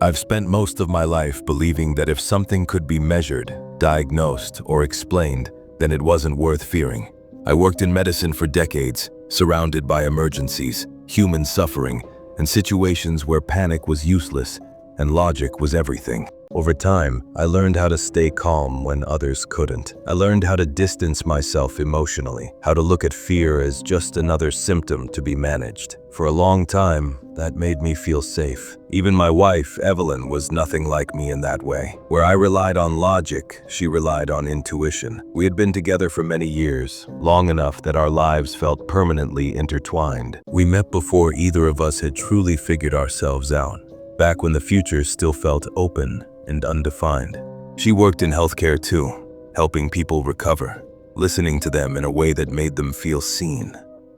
I've spent most of my life believing that if something could be measured, diagnosed, or explained, then it wasn't worth fearing. I worked in medicine for decades, surrounded by emergencies, human suffering, and situations where panic was useless and logic was everything. Over time, I learned how to stay calm when others couldn't. I learned how to distance myself emotionally, how to look at fear as just another symptom to be managed. For a long time, that made me feel safe. Even my wife, Evelyn, was nothing like me in that way. Where I relied on logic, she relied on intuition. We had been together for many years, long enough that our lives felt permanently intertwined. We met before either of us had truly figured ourselves out, back when the future still felt open and undefined. She worked in healthcare too, helping people recover, listening to them in a way that made them feel seen.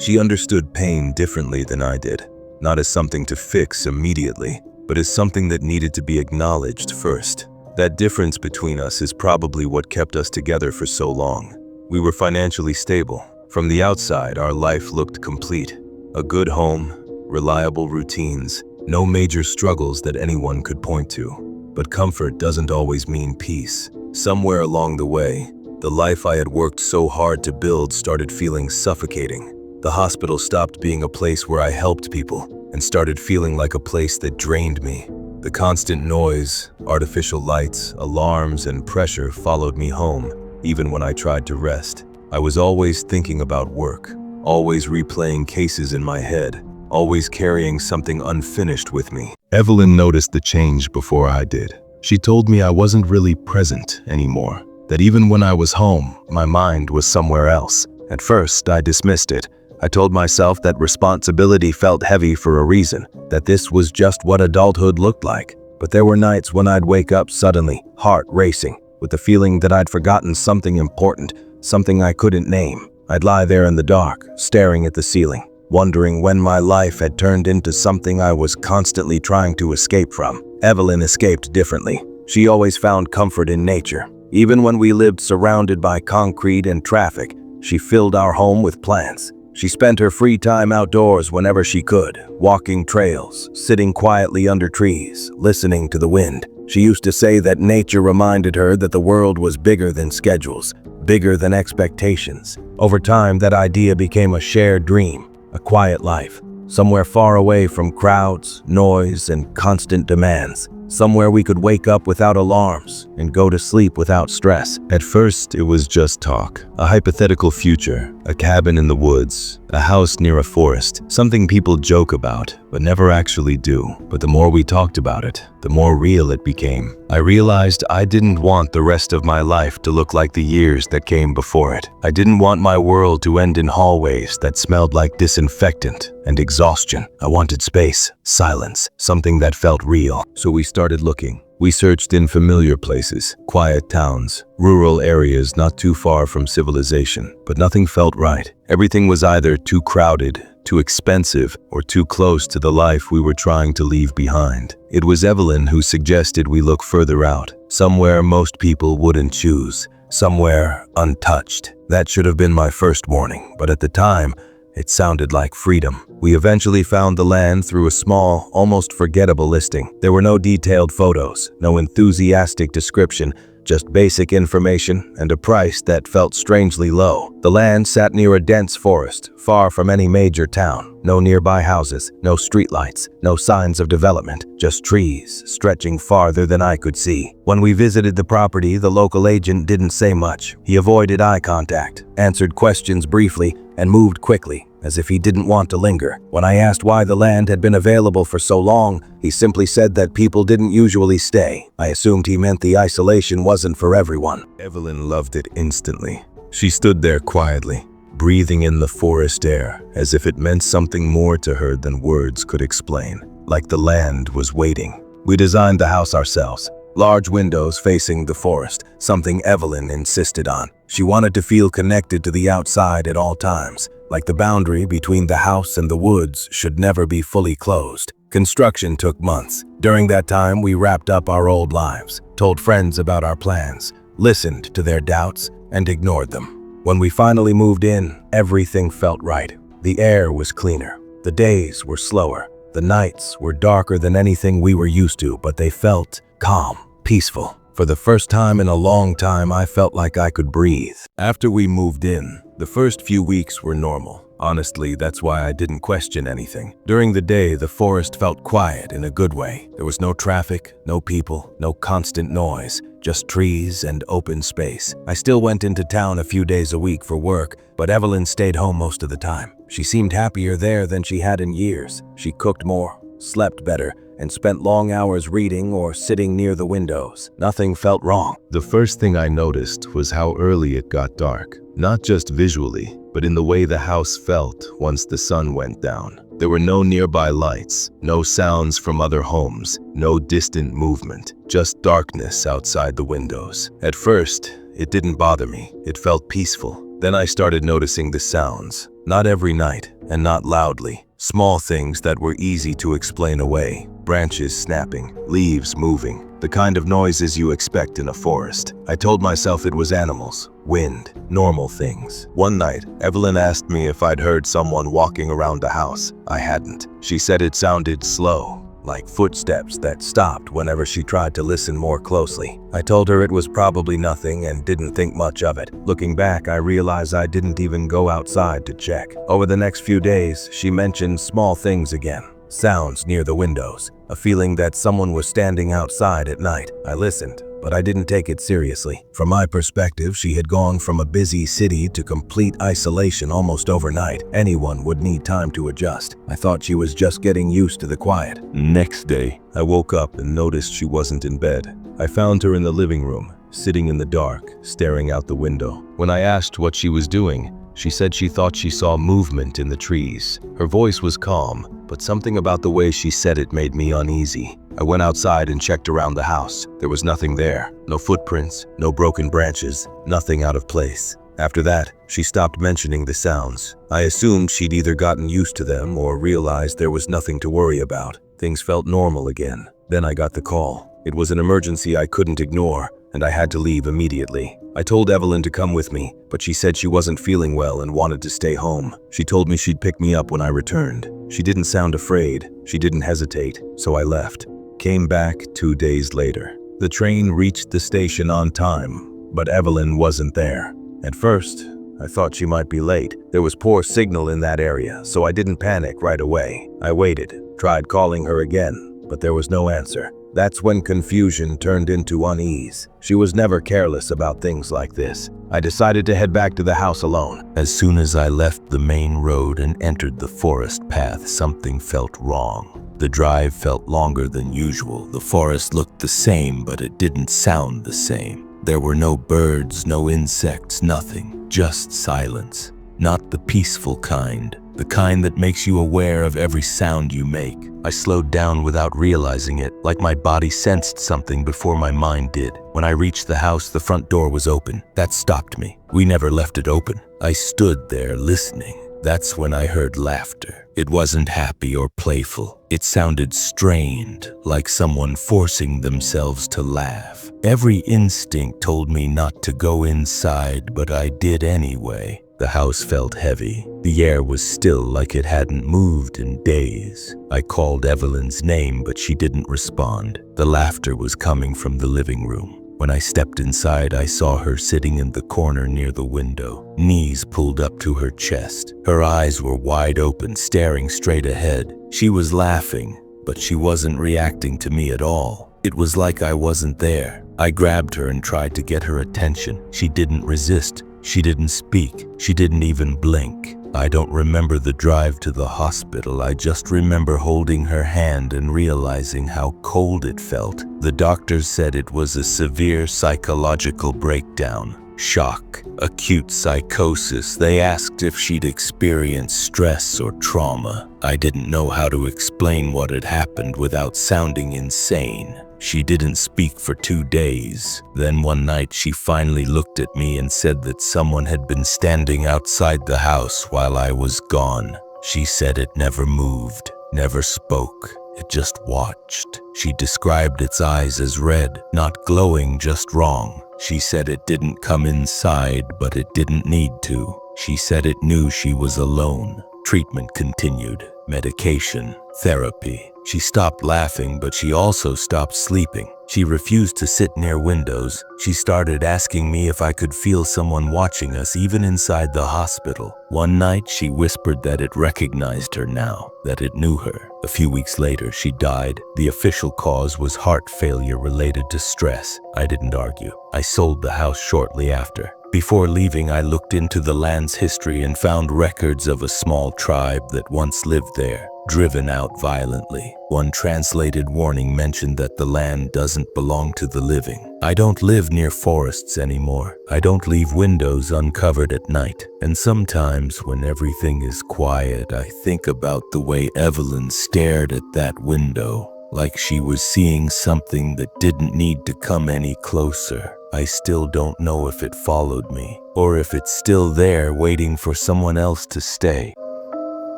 She understood pain differently than I did, not as something to fix immediately, but as something that needed to be acknowledged first. That difference between us is probably what kept us together for so long. We were financially stable. From the outside, our life looked complete. A good home, reliable routines, no major struggles that anyone could point to. But comfort doesn't always mean peace. Somewhere along the way, the life I had worked so hard to build started feeling suffocating. The hospital stopped being a place where I helped people and started feeling like a place that drained me. The constant noise, artificial lights, alarms, and pressure followed me home, even when I tried to rest. I was always thinking about work, always replaying cases in my head, always carrying something unfinished with me. Evelyn noticed the change before I did. She told me I wasn't really present anymore, that even when I was home, my mind was somewhere else. At first, I dismissed it. I told myself that responsibility felt heavy for a reason, that this was just what adulthood looked like. But there were nights when I'd wake up suddenly, heart racing, with the feeling that I'd forgotten something important, something I couldn't name. I'd lie there in the dark, staring at the ceiling, wondering when my life had turned into something I was constantly trying to escape from. Evelyn escaped differently. She always found comfort in nature. Even when we lived surrounded by concrete and traffic, she filled our home with plants. She spent her free time outdoors whenever she could, walking trails, sitting quietly under trees, listening to the wind. She used to say that nature reminded her that the world was bigger than schedules, bigger than expectations. Over time, that idea became a shared dream. A quiet life, somewhere far away from crowds, noise, and constant demands. Somewhere we could wake up without alarms and go to sleep without stress. At first, it was just talk. A hypothetical future, a cabin in the woods, a house near a forest, something people joke about but never actually do. But the more we talked about it, the more real it became. I realized I didn't want the rest of my life to look like the years that came before it. I didn't want my world to end in hallways that smelled like disinfectant and exhaustion. I wanted space, silence, something that felt real. So we started looking. We searched in familiar places, quiet towns, rural areas not too far from civilization, but nothing felt right. Everything was either too crowded, too expensive, or too close to the life we were trying to leave behind. It was Evelyn who suggested we look further out, somewhere most people wouldn't choose, somewhere untouched. That should have been my first warning, but at the time, it sounded like freedom. We eventually found the land through a small, almost forgettable listing. There were no detailed photos, no enthusiastic description, just basic information and a price that felt strangely low. The land sat near a dense forest, far from any major town. No nearby houses, no streetlights, no signs of development, just trees stretching farther than I could see. When we visited the property, the local agent didn't say much. He avoided eye contact, answered questions briefly, and moved quickly, as if he didn't want to linger. When I asked why the land had been available for so long, he simply said that people didn't usually stay. I assumed he meant the isolation wasn't for everyone. Evelyn loved it instantly. She stood there quietly, breathing in the forest air, as if it meant something more to her than words could explain, like the land was waiting. We designed the house ourselves. Large windows facing the forest, something Evelyn insisted on. She wanted to feel connected to the outside at all times, like the boundary between the house and the woods should never be fully closed. Construction took months. During that time, we wrapped up our old lives, told friends about our plans, listened to their doubts, and ignored them. When we finally moved in, everything felt right. The air was cleaner. The days were slower. The nights were darker than anything we were used to, but they felt calm, peaceful. For the first time in a long time, I felt like I could breathe. After we moved in, the first few weeks were normal. Honestly, that's why I didn't question anything. During the day, the forest felt quiet in a good way. There was no traffic, no people, no constant noise, just trees and open space. I still went into town a few days a week for work, but Evelyn stayed home most of the time. She seemed happier there than she had in years. She cooked more, slept better, and spent long hours reading or sitting near the windows. Nothing felt wrong. The first thing I noticed was how early it got dark. Not just visually, but in the way the house felt once the sun went down. There were no nearby lights, no sounds from other homes, no distant movement, just darkness outside the windows. At first, it didn't bother me. It felt peaceful. Then I started noticing the sounds. Not every night, and not loudly. Small things that were easy to explain away. Branches snapping, leaves moving, the kind of noises you expect in a forest. I told myself it was animals, wind, normal things. One night, Evelyn asked me if I'd heard someone walking around the house. I hadn't. She said it sounded slow, like footsteps that stopped whenever she tried to listen more closely. I told her it was probably nothing and didn't think much of it. Looking back, I realized I didn't even go outside to check. Over the next few days, she mentioned small things again. Sounds near the windows, a feeling that someone was standing outside at night. I listened, but I didn't take it seriously. From my perspective, she had gone from a busy city to complete isolation almost overnight. Anyone would need time to adjust. I thought she was just getting used to the quiet. Next day, I woke up and noticed she wasn't in bed. I found her in the living room, sitting in the dark, staring out the window. When I asked what she was doing, she said she thought she saw movement in the trees. Her voice was calm, but something about the way she said it made me uneasy. I went outside and checked around the house. There was nothing there. No footprints, no broken branches, nothing out of place. After that, she stopped mentioning the sounds. I assumed she'd either gotten used to them or realized there was nothing to worry about. Things felt normal again. Then I got the call. It was an emergency I couldn't ignore, and I had to leave immediately. I told Evelyn to come with me, but she said she wasn't feeling well and wanted to stay home. She told me she'd pick me up when I returned. She didn't sound afraid. She didn't hesitate, so I left. Came back 2 days later. The train reached the station on time, but Evelyn wasn't there. At first, I thought she might be late. There was poor signal in that area, so I didn't panic right away. I waited, tried calling her again, but there was no answer. That's when confusion turned into unease. She was never careless about things like this. I decided to head back to the house alone. As soon as I left the main road and entered the forest path, something felt wrong. The drive felt longer than usual. The forest looked the same, but it didn't sound the same. There were no birds, no insects, nothing. Just silence. Not the peaceful kind. The kind that makes you aware of every sound you make. I slowed down without realizing it, like my body sensed something before my mind did. When I reached the house, the front door was open. That stopped me. We never left it open. I stood there listening. That's when I heard laughter. It wasn't happy or playful. It sounded strained, like someone forcing themselves to laugh. Every instinct told me not to go inside, but I did anyway. The house felt heavy. The air was still like it hadn't moved in days. I called Evelyn's name, but she didn't respond. The laughter was coming from the living room. When I stepped inside, I saw her sitting in the corner near the window, knees pulled up to her chest. Her eyes were wide open, staring straight ahead. She was laughing, but she wasn't reacting to me at all. It was like I wasn't there. I grabbed her and tried to get her attention. She didn't resist. She didn't speak. She didn't even blink. I don't remember the drive to the hospital. I just remember holding her hand and realizing how cold it felt. The doctors said it was a severe psychological breakdown. Shock, acute psychosis. They asked if she'd experienced stress or trauma. I didn't know how to explain what had happened without sounding insane. She didn't speak for 2 days. Then one night she finally looked at me and said that someone had been standing outside the house while I was gone. She said it never moved, never spoke. It just watched. She described its eyes as red, not glowing, just wrong. She said it didn't come inside, but it didn't need to. She said it knew she was alone. Treatment continued. Medication. Therapy. She stopped laughing, but she also stopped sleeping. She refused to sit near windows. She started asking me if I could feel someone watching us even inside the hospital. One night, she whispered that it recognized her now, that it knew her. A few weeks later, she died. The official cause was heart failure related to stress. I didn't argue. I sold the house shortly after. Before leaving, I looked into the land's history and found records of a small tribe that once lived there, driven out violently. One translated warning mentioned that the land doesn't belong to the living. I don't live near forests anymore. I don't leave windows uncovered at night. And sometimes when everything is quiet, I think about the way Evelyn stared at that window, like she was seeing something that didn't need to come any closer. I still don't know if it followed me, or if it's still there waiting for someone else to stay.